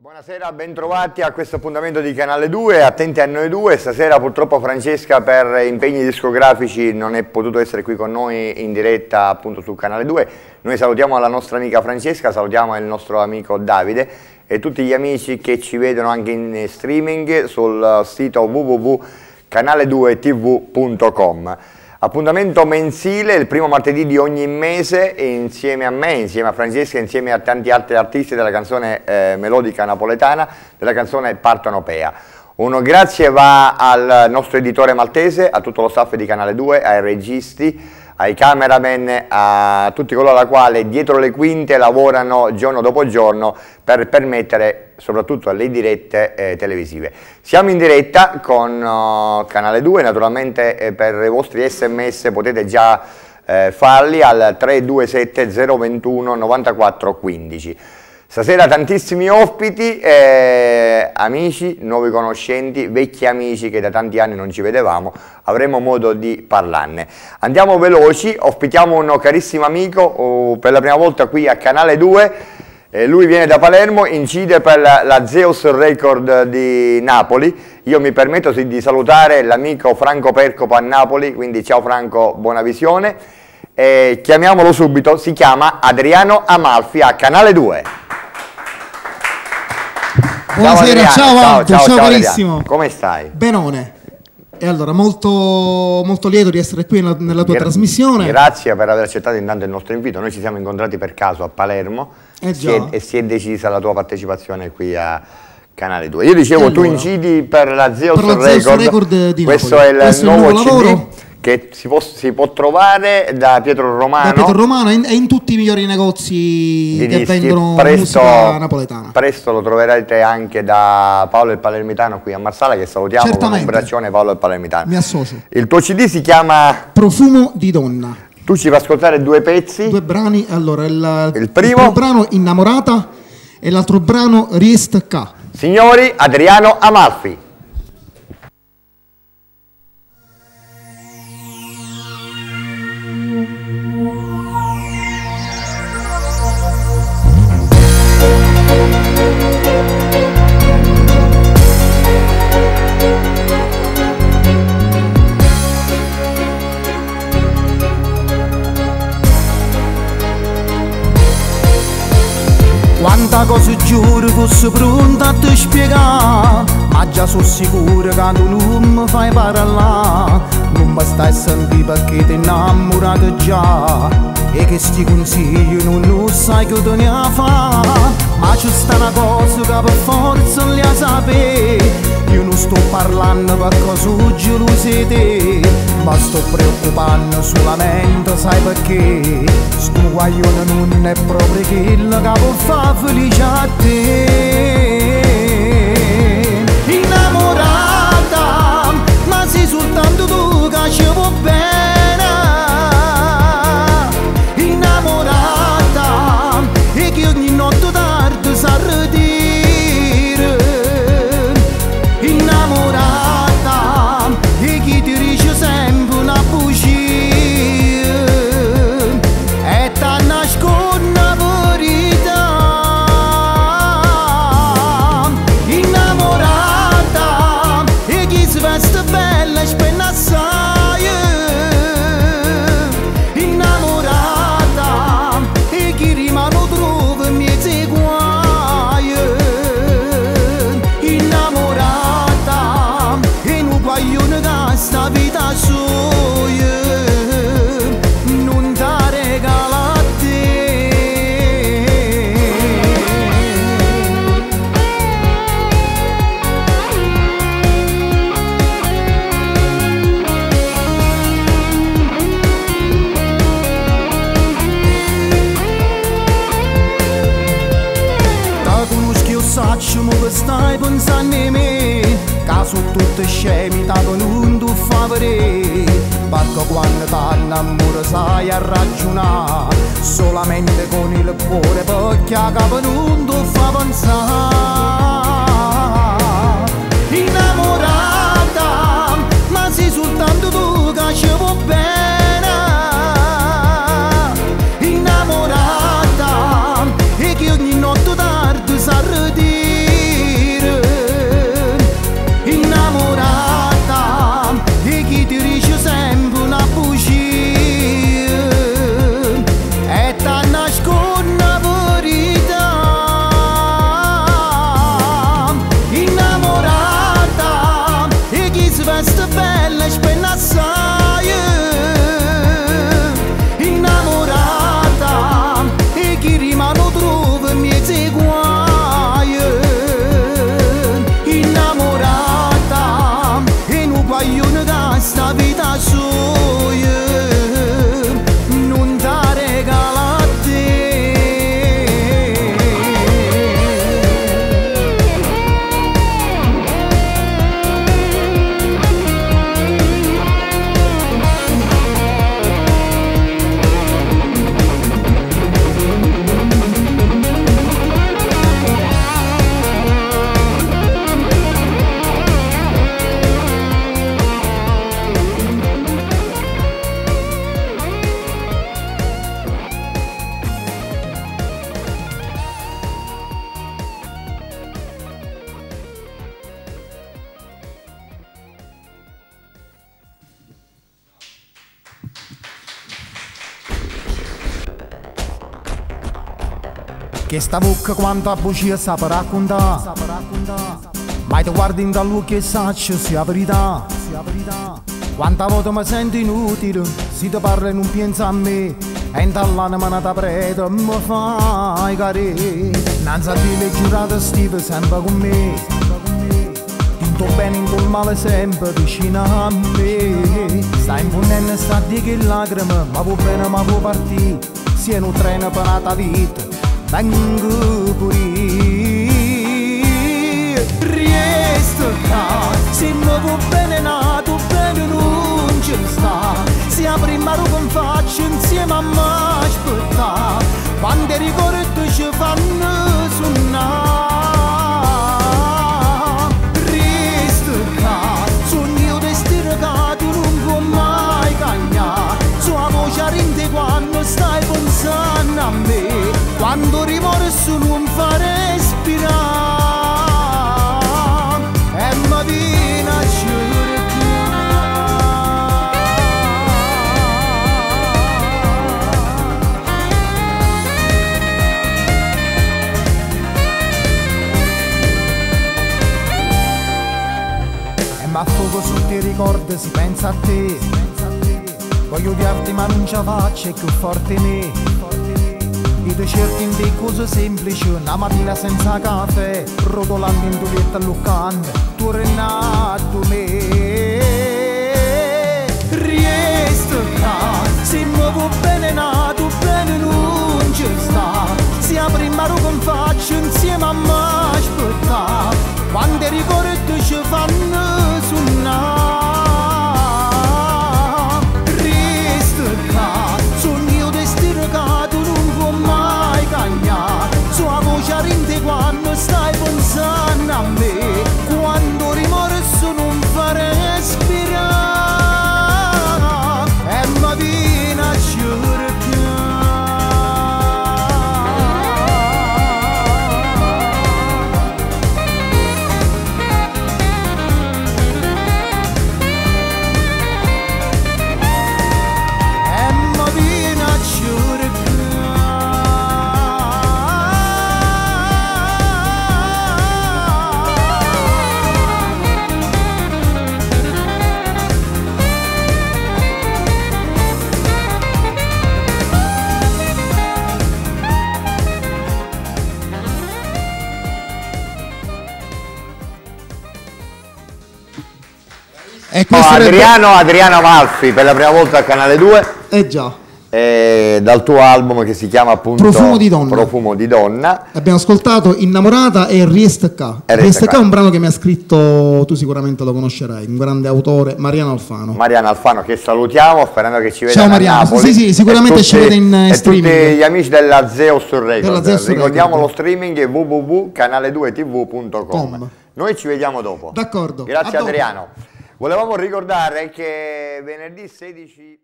Buonasera, bentrovati a questo appuntamento di Canale 2, attenti a noi due. Stasera purtroppo Francesca per impegni discografici non è potuto essere qui con noi in diretta appunto su Canale 2. Noi salutiamo la nostra amica Francesca, salutiamo il nostro amico Davide e tutti gli amici che ci vedono anche in streaming sul sito www.canale2tv.com. Appuntamento mensile, il primo martedì di ogni mese, insieme a me, insieme a Francesca, insieme a tanti altri artisti della canzone melodica napoletana, della canzone partenopea. Un grazie va al nostro editore maltese, a tutto lo staff di Canale 2, ai registi, ai cameraman, a tutti coloro i quali dietro le quinte lavorano giorno dopo giorno per permettere soprattutto le dirette televisive. Siamo in diretta con Canale 2, naturalmente per i vostri sms potete già farli al 327 021 94 15. Stasera tantissimi ospiti, amici, nuovi conoscenti, vecchi amici che da tanti anni non ci vedevamo, avremo modo di parlarne. Andiamo veloci, ospitiamo un carissimo amico per la prima volta qui a Canale 2, lui viene da Palermo, incide per la Zeus Record di Napoli. Io mi permetto di salutare l'amico Franco Percopo a Napoli, quindi ciao Franco, buona visione. Chiamiamolo subito, si chiama Adriano Amalfi a Canale 2. Buonasera, ciao carissimo. Come stai? Benone. E allora, molto lieto di essere qui nella tua trasmissione. Grazie per aver accettato intanto il nostro invito. Noi ci siamo incontrati per caso a Palermo e si è decisa la tua partecipazione qui a Canale 2. Io dicevo, allora, tu incidi per la Zeus Record di Questo Napoli. È il nuovo CD lavoro che si può trovare da Pietro Romano. Da Pietro Romano e in tutti i migliori negozi che vendono musica napoletana. Presto lo troverete anche da Paolo il Palermitano qui a Marsala, che salutiamo. Certamente. Con un abbraccione Paolo il Palermitano. Mi associo. Il tuo CD si chiama Profumo di donna. Tu ci fai ascoltare due pezzi. Due brani. Allora, il primo brano Innamorata e l'altro brano Riest K. Signori, Adriano Amalfi. Quanta cosa giuro fosse pronta a te spiegare, ma già sono sicuro che tu non mi fai parlare. Non mi stai a sentire perché ti innamorato già, e che sti consigli non lo sai che te ne fa. Ma c'è sta una cosa che per forza non la sapere. Io non sto parlando perché sono geloso di te, ma sto preoccupando solamente, sai perché? Sto guaglione non è proprio quello che può far felice a te. Innamorata, ma sei soltanto tu che ci vuoi bene. Innamorata, e che ogni notte tardi sa ridere. Innamorata, e chi ti dice sempre una bugia e ti nasconde una verità. Innamorata, e chi si veste bella e spende assai. Innamorata, e chi rimane trova miei guai. Innamorata, e non guaglione da sta vita sua non ti regala a te. Da conosco io saccio, ma che stai pensando a me, che sono tutte scemi, da non tu fa vedere. Perché quando ti innamori sai a ragionare solamente con il cuore, perché a capo non ti fa pensare. Innamorata, ma sei soltanto tu che ci vuoi bene. Innamorata, e che ogni notte tardi sa ridere. Che sta bocca quanta bugia sa per raccontare. Mai ti guardi in dall'occhio e saccio sia verità. Quanta volta mi sento inutile, se ti parlo e non pensa a me. E in dall'anima nata preta mi fai carere. Non sa dire giurato stive sempre con me. Tinto bene in quel male sempre vicino a me. Sta imponendo sta di che lacrime, ma può bene ma può partire. Se non treno per la vita, vengo pure. Resta qua, se mi può bene nato bene non ci sta. Se prima lo che faccio insieme a me aspetta. Quando ricordo ci fanno suonare. Resta qua, sogno destino che tu non puoi mai cagnare. Sua voce rende quando stai pensando a me. Quando rimorso non fa respirare. E mi viene a ma fuoco su ti ricordi, si pensa a te. Voglio odiarti ma non ce la faccio, è più forte me. Io ti cerco in te cose semplici, una mattina senza caffè, rotolando in tulietta luccante, tu renato me. Resta qua, se mi può bene nato bene non ci sta. Sia prima lo che faccio insieme a me aspetta. Quando ricordo ci fanno suonare. Resta qua, sogno destino che tu non puoi mai cagnare. Sua voce rende quando stai pensando a me. Quando rimorso non fa respirare. E mi viene a cercare. E questo Adriano Malfi per la prima volta al Canale 2. già. Dal tuo album che si chiama appunto Profumo di donna. Profumo di donna. Abbiamo ascoltato Innamorata e Riestecca. Riestecca è un brano che mi ha scritto, tu sicuramente lo conoscerai, un grande autore, Mariano Alfano. Mariano Alfano, che salutiamo, sperando che ci veda. Ciao a Mariano, Napoli. sì, sicuramente ci vede in streaming. E tutti gli amici della Zeus Record. Zeus Ricordiamo Record. lo streaming è www.canale2tv.com. Noi ci vediamo dopo. D'accordo. Grazie A dopo. Adriano. Volevamo ricordare che venerdì 16